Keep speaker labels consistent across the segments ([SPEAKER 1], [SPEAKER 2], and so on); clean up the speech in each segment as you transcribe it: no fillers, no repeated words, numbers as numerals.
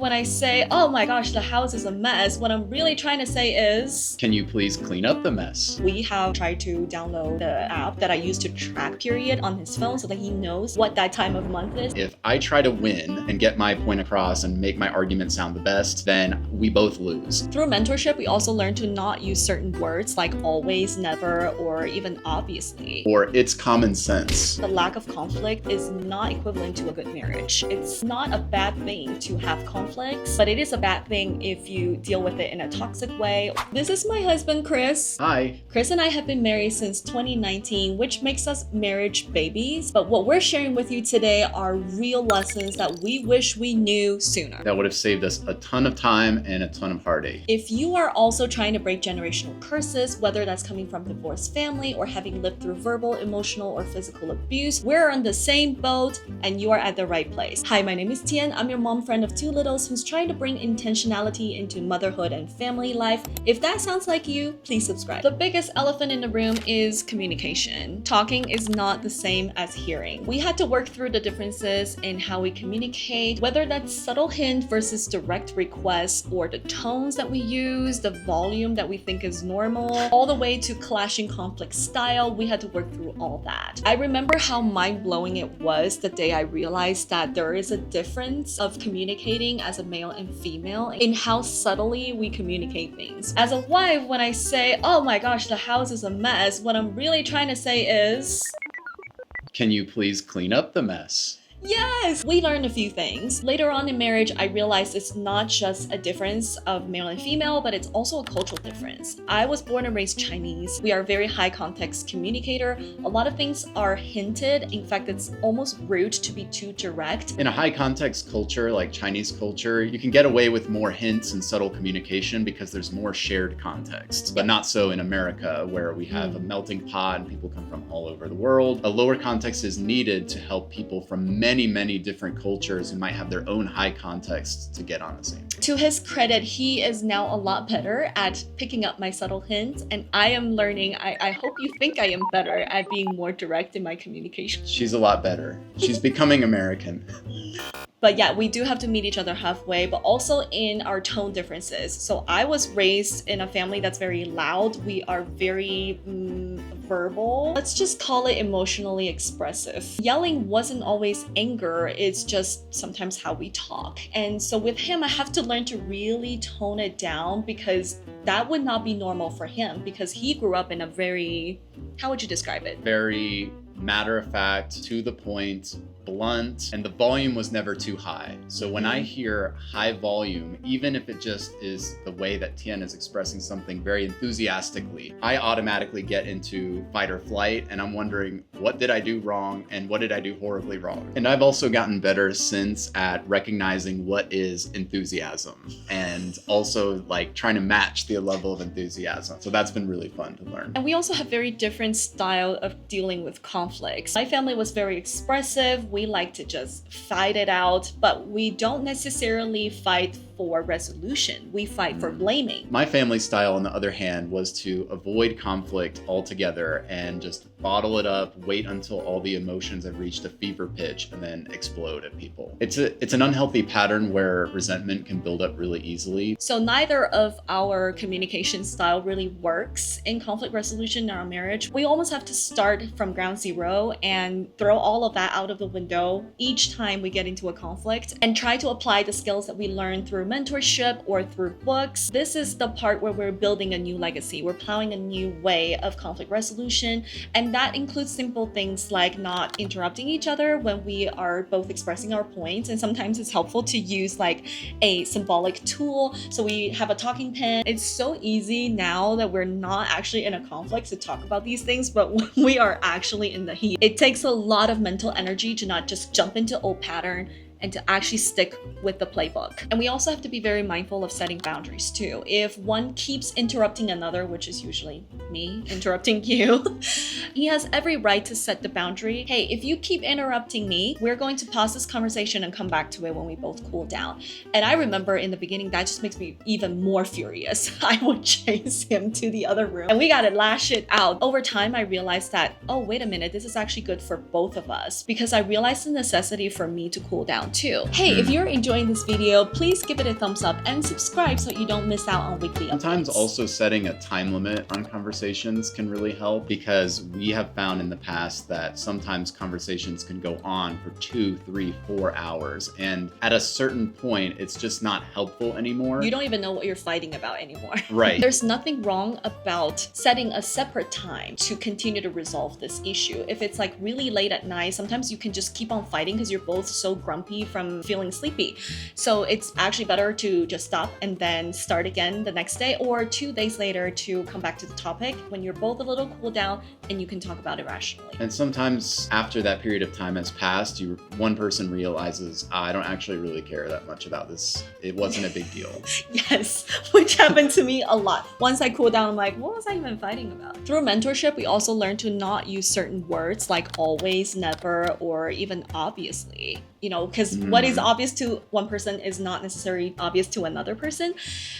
[SPEAKER 1] When I say, oh my gosh, the house is a mess, what I'm really trying to say is,
[SPEAKER 2] can you please clean up the mess?
[SPEAKER 1] we have tried to download the app that I use to track period on his phone so that he knows what that time of month is.
[SPEAKER 2] If I try to win and get my point across and make my argument sound the best, then we both lose.
[SPEAKER 1] Through mentorship, we also learn to not use certain words like always, never, or even obviously.
[SPEAKER 2] Or it's common sense.
[SPEAKER 1] The lack of conflict is not equivalent to a good marriage. It's not a bad thing to have conflicts, but it is a bad thing if you deal with it in a toxic way. This is my husband, Chris.
[SPEAKER 2] Hi.
[SPEAKER 1] Chris and I have been married since 2019, which makes us marriage babies. But what we're sharing with you today are real lessons that we wish we knew sooner.
[SPEAKER 2] That would have saved us a ton of time and a ton of heartache.
[SPEAKER 1] If you are also trying to break generational curses, whether that's coming from divorced family or having lived through verbal, emotional, or physical abuse, we're on the same boat and you are at the right place. Hi, my name is Tian. I'm your mom friend of two littles who's trying to bring intentionality into motherhood and family life. If that sounds like you, please subscribe. The biggest elephant in the room is communication. Talking is not the same as hearing. We had to work through the differences in how we communicate, whether that's subtle hint versus direct requests, or the tones that we use, the volume that we think is normal, all the way to clashing conflict style. We had to work through all that. I remember how mind-blowing it was the day I realized that there is a difference of communicating as a male and female in how subtly we communicate things. As a wife, when I say, oh my gosh, the house is a mess, what I'm really trying to say is,
[SPEAKER 2] can you please clean up the mess?
[SPEAKER 1] yes! We learned a few things. Later on in marriage, I realized it's not just a difference of male and female, but it's also a cultural difference. I was born and raised Chinese. We are a very high context communicator. A lot of things are hinted. In fact, it's almost rude to be too direct.
[SPEAKER 2] In a high context culture like Chinese culture, you can get away with more hints and subtle communication because there's more shared context, but not so in America, where we have a melting pot and people come from all over the world. A lower context is needed to help people from many different cultures who might have their own high context to get on the same page.
[SPEAKER 1] To his credit, he is now a lot better at picking up my subtle hints, and I am learning. I hope you think I am better at being more direct in my communication.
[SPEAKER 2] She's a lot better. She's becoming American.
[SPEAKER 1] But yeah, we do have to meet each other halfway, but also in our tone differences. So I was raised in a family that's very loud. We are very verbal. Let's just call it emotionally expressive. Yelling wasn't always anger, it's just sometimes how we talk. And so with him, I have to learn to really tone it down because that would not be normal for him because he grew up in a very, how would you describe it?
[SPEAKER 2] Very matter of fact, to the point, blunt, and the volume was never too high. So when I hear high volume, even if it just is the way that Tian is expressing something very enthusiastically, I automatically get into fight or flight, and I'm wondering, what did I do wrong and what did I do horribly wrong? And I've also gotten better since at recognizing what is enthusiasm and also like trying to match the level of enthusiasm. So that's been really fun to learn.
[SPEAKER 1] And we also have very different style of dealing with conflicts. My family was very expressive. We like to just fight it out, but we don't necessarily fight for resolution. We fight for blaming.
[SPEAKER 2] My family style, on the other hand, was to avoid conflict altogether and just bottle it up, wait until all the emotions have reached a fever pitch, and then explode at people. It's an unhealthy pattern where resentment can build up really easily.
[SPEAKER 1] So neither of our communication style really works in conflict resolution in our marriage. We almost have to start from ground zero and throw all of that out of the window each time we get into a conflict and try to apply the skills that we learned through mentorship or through books. This is the part where we're building a new legacy. We're plowing a new way of conflict resolution, and that includes simple things like not interrupting each other when we are both expressing our points. And sometimes it's helpful to use like a symbolic tool. So we have a talking pen. It's so easy now that we're not actually in a conflict to talk about these things, but when we are actually in the heat, it takes a lot of mental energy to not just jump into old pattern and to actually stick with the playbook. And we also have to be very mindful of setting boundaries too. If one keeps interrupting another, which is usually me interrupting you, he has every right to set the boundary. Hey, if you keep interrupting me, we're going to pause this conversation and come back to it when we both cool down. And I remember in the beginning, that just makes me even more furious. I would chase him to the other room and we gotta lash it out. Over time, I realized that, oh, wait a minute, this is actually good for both of us because I realized the necessity for me to cool down on too. Hey, if you're enjoying this video, please give it a thumbs up and subscribe so you don't miss out on weekly updates.
[SPEAKER 2] Sometimes also setting a time limit on conversations can really help, because we have found in the past that sometimes conversations can go on for 2, 3, 4 hours. And at a certain point, it's just not helpful anymore.
[SPEAKER 1] You don't even know what you're fighting about anymore.
[SPEAKER 2] Right.
[SPEAKER 1] There's nothing wrong about setting a separate time to continue to resolve this issue. If it's like really late at night, sometimes you can just keep on fighting because you're both so grumpy from feeling sleepy. So it's actually better to just stop and then start again the next day, or 2 days later to come back to the topic when you're both a little cooled down and you can talk about it rationally.
[SPEAKER 2] And sometimes after that period of time has passed, one person realizes, I don't actually really care that much about this. It wasn't a big deal.
[SPEAKER 1] Yes, which happened to me a lot. Once I cooled down, I'm like, what was I even fighting about? Through mentorship, we also learn to not use certain words like always, never, or even obviously. Because what is obvious to one person is not necessarily obvious to another person.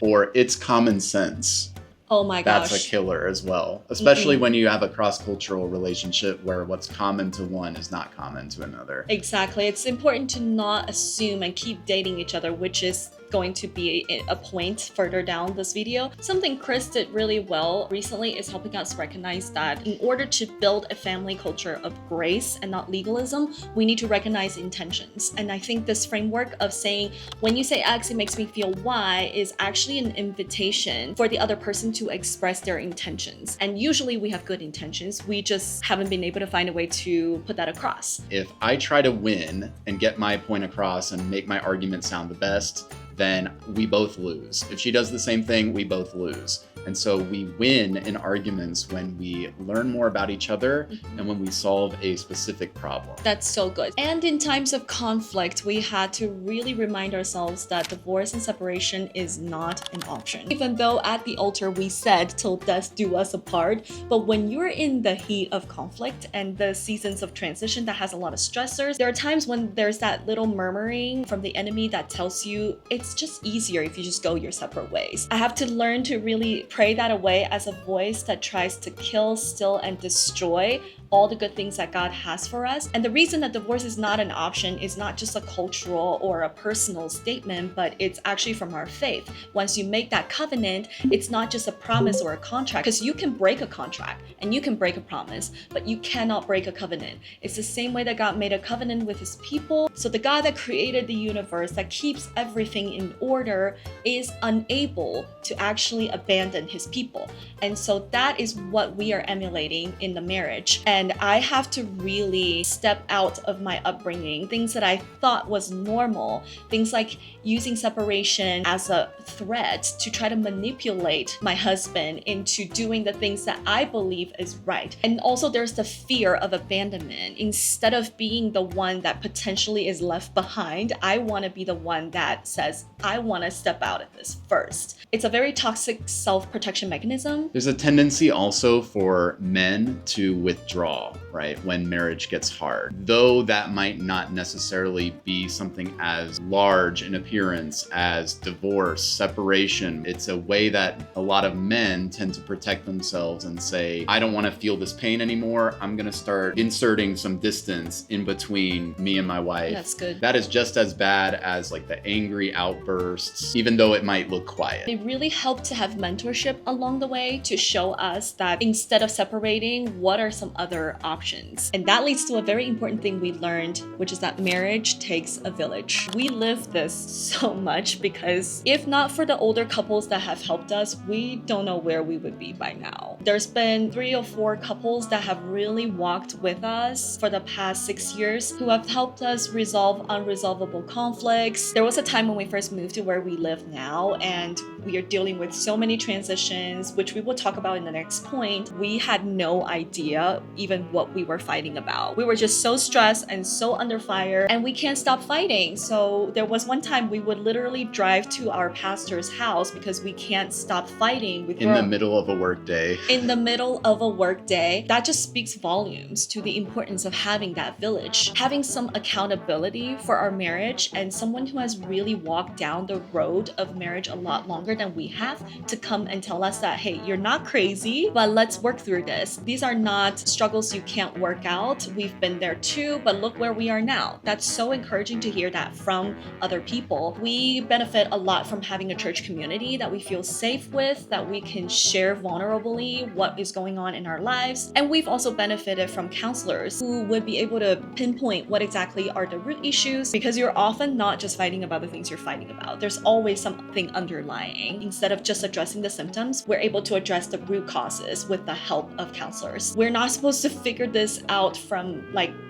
[SPEAKER 2] Or it's common sense.
[SPEAKER 1] Oh my gosh.
[SPEAKER 2] That's a killer as well, especially when you have a cross-cultural relationship where what's common to one is not common to another.
[SPEAKER 1] Exactly. It's important to not assume and keep dating each other, which is going to be a point further down this video. Something Chris did really well recently is helping us recognize that in order to build a family culture of grace and not legalism, we need to recognize intentions. And I think this framework of saying, when you say X, it makes me feel Y, is actually an invitation for the other person to express their intentions. And usually we have good intentions. We just haven't been able to find a way to put that across.
[SPEAKER 2] If I try to win and get my point across and make my argument sound the best, then we both lose. If she does the same thing, we both lose. And so we win in arguments when we learn more about each other and when we solve a specific problem.
[SPEAKER 1] That's so good. And in times of conflict, we had to really remind ourselves that divorce and separation is not an option. Even though at the altar we said, till death do us apart, but when you're in the heat of conflict and the seasons of transition that has a lot of stressors, there are times when there's that little murmuring from the enemy that tells you it's just easier if you just go your separate ways. I have to learn to really pray that away as a voice that tries to kill, steal, and destroy all the good things that God has for us. And the reason that divorce is not an option is not just a cultural or a personal statement, but it's actually from our faith. Once you make that covenant, it's not just a promise or a contract, because you can break a contract and you can break a promise, but you cannot break a covenant. It's the same way that God made a covenant with his people. So the God that created the universe, that keeps everything in order, is unable to actually abandon his people. And so that is what we are emulating in the marriage. And I have to really step out of my upbringing, things that I thought was normal, things like using separation as a threat to try to manipulate my husband into doing the things that I believe is right. And also there's the fear of abandonment. Instead of being the one that potentially is left behind, I want to be the one that says, I want to step out of this first. It's a very toxic self-protection mechanism.
[SPEAKER 2] There's a tendency also for men to withdraw, right, when marriage gets hard. Though that might not necessarily be something as large in appearance as divorce, separation. It's a way that a lot of men tend to protect themselves and say, I don't want to feel this pain anymore. I'm going to start inserting some distance in between me and my wife.
[SPEAKER 1] That's good.
[SPEAKER 2] That is just as bad as like the angry outbursts, even though it might look quiet.
[SPEAKER 1] It really helped to have mentorship along the way to show us that instead of separating, what are some other options? And that leads to a very important thing we learned, which is that marriage takes a village. We live this so much because if not for the older couples that have helped us, we don't know where we would be by now. There's been 3 or 4 couples that have really walked with us for the past 6 years who have helped us resolve unresolvable conflicts. There was a time when we first moved to where we live now, and we are dealing with so many transitions, which we will talk about in the next point. We had no idea even what we were fighting about. We were just so stressed and so under fire, and we can't stop fighting. So there was one time we would literally drive to our pastor's house because we can't stop fighting.
[SPEAKER 2] In the middle of a work day.
[SPEAKER 1] In the middle of a work day. That just speaks volumes to the importance of having that village. Having some accountability for our marriage, and someone who has really walked down the road of marriage a lot longer than we have to come and tell us that, hey, you're not crazy, but let's work through this. These are not struggles struggles you can't work out. We've been there too, but look where we are now. That's so encouraging to hear that from other people. We benefit a lot from having a church community that we feel safe with, that we can share vulnerably what is going on in our lives. And we've also benefited from counselors who would be able to pinpoint what exactly are the root issues, because you're often not just fighting about the things you're fighting about. There's always something underlying. Instead of just addressing the symptoms, we're able to address the root causes with the help of counselors. We're not supposed to figure this out from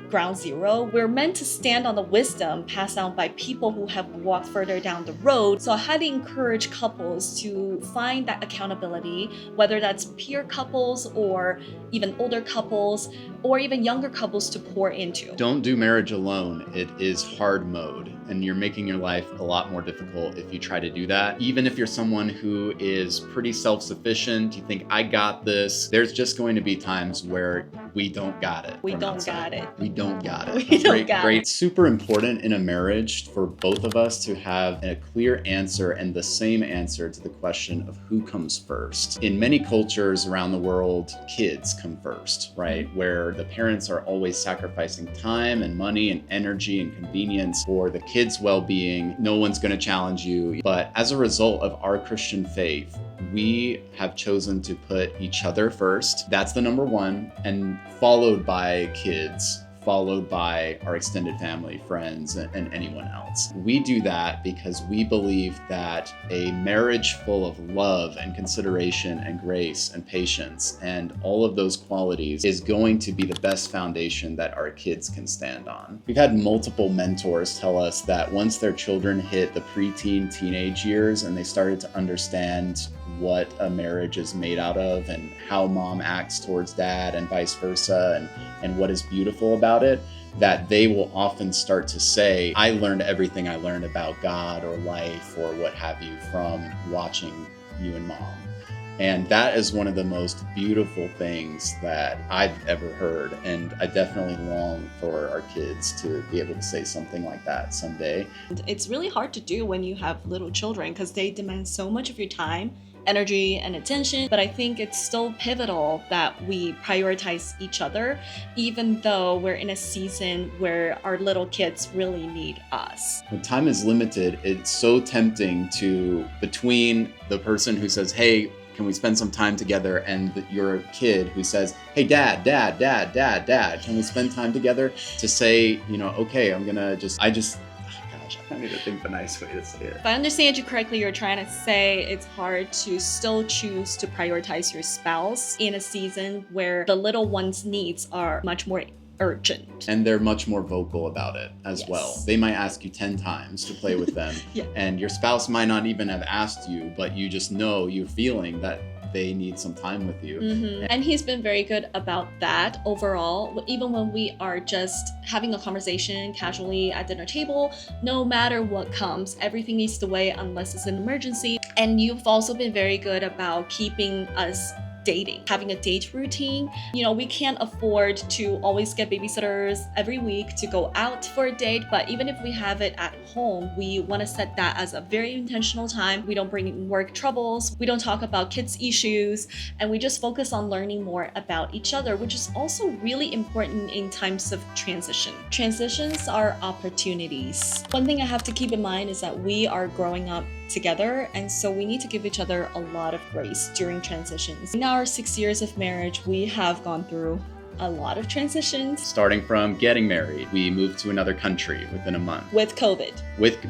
[SPEAKER 1] ground zero. We're meant to stand on the wisdom passed down by people who have walked further down the road. So I highly encourage couples to find that accountability, whether that's peer couples or even older couples or even younger couples to pour into.
[SPEAKER 2] Don't do marriage alone. It is hard mode, and you're making your life a lot more difficult if you try to do that. Even if you're someone who is pretty self-sufficient, you think, I got this, there's just going to be times where we don't got it.
[SPEAKER 1] We don't got it.
[SPEAKER 2] We don't got it.
[SPEAKER 1] We don't got it.
[SPEAKER 2] Super important in a marriage for both of us to have a clear answer and the same answer to the question of who comes first. In many cultures around the world, kids come first, right? Where the parents are always sacrificing time and money and energy and convenience for the kids' well-being. No one's going to challenge you. But as a result of our Christian faith, we have chosen to put each other first. That's the number one, and followed by kids, followed by our extended family, friends, and anyone else. We do that because we believe that a marriage full of love and consideration and grace and patience and all of those qualities is going to be the best foundation that our kids can stand on. We've had multiple mentors tell us that once their children hit the preteen, teenage years and they started to understand what a marriage is made out of and how mom acts towards dad and vice versa and what is beautiful about it, that they will often start to say, I learned everything I learned about God or life or what have you from watching you and mom. And that is one of the most beautiful things that I've ever heard. And I definitely long for our kids to be able to say something like that someday.
[SPEAKER 1] It's really hard to do when you have little children because they demand so much of your time, energy, and attention. But I think it's still pivotal that we prioritize each other, even though we're in a season where our little kids really need us.
[SPEAKER 2] When time is limited, it's so tempting to, between the person who says, hey, can we spend some time together, and your kid who says, hey, dad, can we spend time together, to say, okay, I need to think the nice way to say it.
[SPEAKER 1] If I understand you correctly, you're trying to say it's hard to still choose to prioritize your spouse in a season where the little one's needs are much more urgent.
[SPEAKER 2] And they're much more vocal about it as well. They might ask you 10 times to play with them.
[SPEAKER 1] Yeah.
[SPEAKER 2] And your spouse might not even have asked you, but you just know, you're feeling that they need some time with you.
[SPEAKER 1] Mm-hmm. And he's been very good about that overall. Even when we are just having a conversation casually at dinner table, no matter what comes, everything needs to wait unless it's an emergency. And you've also been very good about keeping us dating, having a date routine. We can't afford to always get babysitters every week to go out for a date, but even if we have it at home, we want to set that as a very intentional time. We don't bring in work troubles, we don't talk about kids' issues, and we just focus on learning more about each other, which is also really important in times of transition. Transitions are opportunities. One thing I have to keep in mind is that we are growing up together, and so we need to give each other a lot of grace during transitions. In our 6 years of marriage, we have gone through a lot of transitions.
[SPEAKER 2] Starting from getting married, we moved to another country within a month.
[SPEAKER 1] With COVID.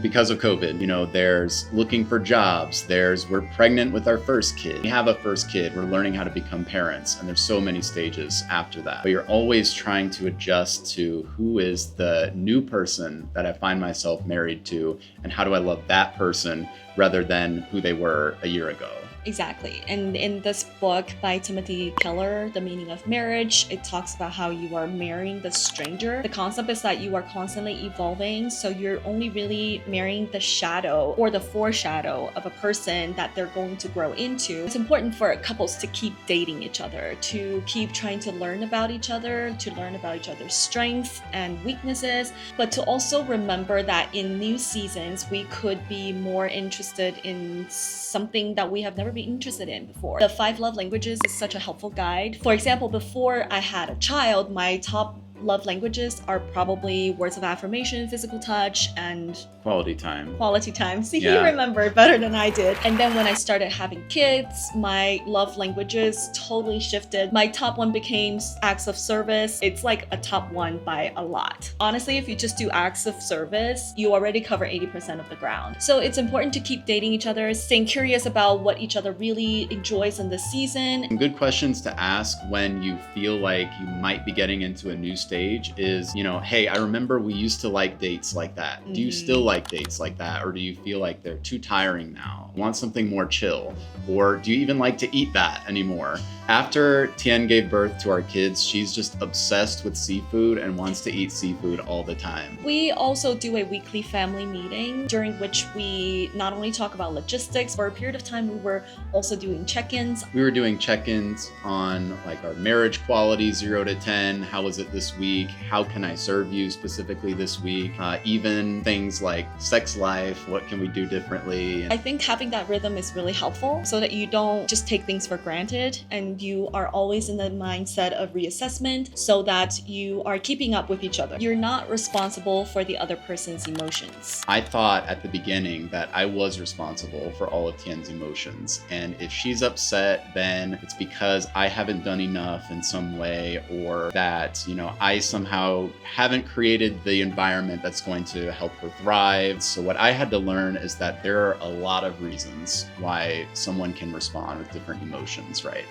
[SPEAKER 2] Because of COVID, there's looking for jobs, we're pregnant with our first kid. We have a first kid, we're learning how to become parents, and there's so many stages after that. But you're always trying to adjust to who is the new person that I find myself married to, and how do I love that person rather than who they were a year ago.
[SPEAKER 1] Exactly. And in this book by Timothy Keller, The Meaning of Marriage, it talks about how you are marrying the stranger. The concept is that you are constantly evolving, so you're only really marrying the shadow or the foreshadow of a person that they're going to grow into. It's important for couples to keep dating each other, to keep trying to learn about each other, to learn about each other's strengths and weaknesses, but to also remember that in new seasons, we could be more interested in something that we have never be interested in before. The 5 love languages is such a helpful guide. For example, before I had a child, my top love languages are probably words of affirmation, physical touch, and
[SPEAKER 2] quality time.
[SPEAKER 1] Quality time. See,
[SPEAKER 2] Yeah.
[SPEAKER 1] he remembered better than I did. And then when I started having kids, my love languages totally shifted. My top one became acts of service. It's like a top one by a lot. Honestly, if you just do acts of service, you already cover 80% of the ground. So it's important to keep dating each other, staying curious about what each other really enjoys in the season.
[SPEAKER 2] Some good questions to ask when you feel like you might be getting into a new stage is, hey, I remember we used to like dates like that. Do you still like dates like that? Or do you feel like they're too tiring now? Want something more chill? Or do you even like to eat that anymore? After Tien gave birth to our kids, she's just obsessed with seafood and wants to eat seafood all the time.
[SPEAKER 1] We also do a weekly family meeting during which we not only talk about logistics. For a period of time, we were also doing check-ins.
[SPEAKER 2] We were doing check-ins on like our marriage quality, 0 to 10. How was it this week? How can I serve you specifically this week? Even things like sex life, what can we do differently?
[SPEAKER 1] I think having that rhythm is really helpful so that you don't just take things for granted and you are always in the mindset of reassessment so that you are keeping up with each other. You're not responsible for the other person's emotions.
[SPEAKER 2] I thought at the beginning that I was responsible for all of Tien's emotions. And if she's upset, then it's because I haven't done enough in some way, or that, I somehow haven't created the environment that's going to help her thrive. So what I had to learn is that there are a lot of reasons why someone can respond with different emotions, right?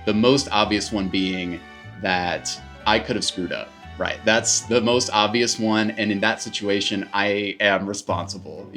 [SPEAKER 2] The most obvious one being that I could have screwed up. Right. That's the most obvious one. And in that situation, I am responsible,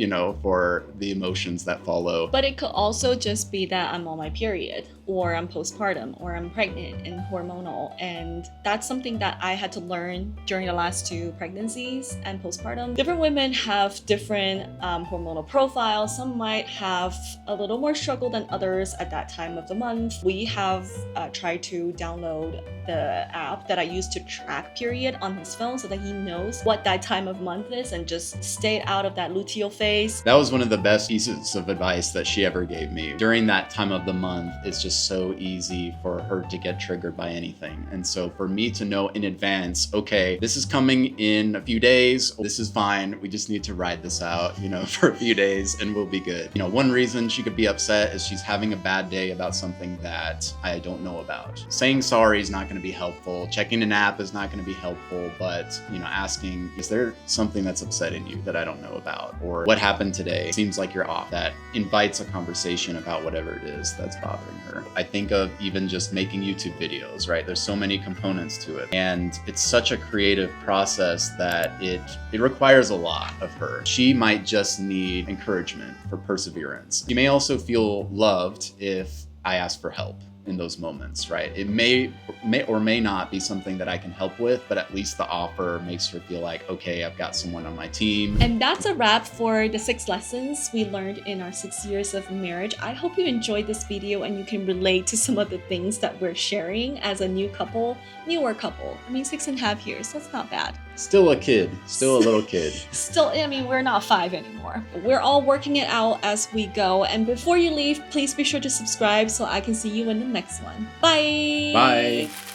[SPEAKER 2] for the emotions that follow.
[SPEAKER 1] But it could also just be that I'm on my period, or I'm postpartum, or I'm pregnant and hormonal. And that's something that I had to learn during the last 2 pregnancies and postpartum. Different women have different hormonal profiles. Some might have a little more struggle than others at that time of the month. We have tried to download the app that I use to track period on his phone so that he knows what that time of month is and just stay out of that luteal phase.
[SPEAKER 2] That was one of the best pieces of advice that she ever gave me. During that time of the month, it's just so easy for her to get triggered by anything. And so for me to know in advance, okay, this is coming in a few days, this is fine, we just need to ride this out, for a few days and we'll be good. One reason she could be upset is she's having a bad day about something that I don't know about. Saying sorry is not going to be helpful. Checking an app is not going to be helpful, but asking, is there something that's upsetting you that I don't know about? Or what happened today? Seems like you're off. That invites a conversation about whatever it is that's bothering her. I think of even just making YouTube videos, right? There's so many components to it. And it's such a creative process that it requires a lot of her. She might just need encouragement for perseverance. She may also feel loved if I ask for help in those moments, right? It may or may not be something that I can help with, but at least the offer makes her feel like, okay, I've got someone on my team.
[SPEAKER 1] And that's a wrap for the 6 lessons we learned in our 6 years of marriage. I hope you enjoyed this video and you can relate to some of the things that we're sharing as a newer couple. I mean, 6.5 years, that's not bad.
[SPEAKER 2] Still a kid, still a little kid.
[SPEAKER 1] We're not 5 anymore. We're all working it out as we go. And before you leave, please be sure to subscribe so I can see you in the next one. Bye!
[SPEAKER 2] Bye!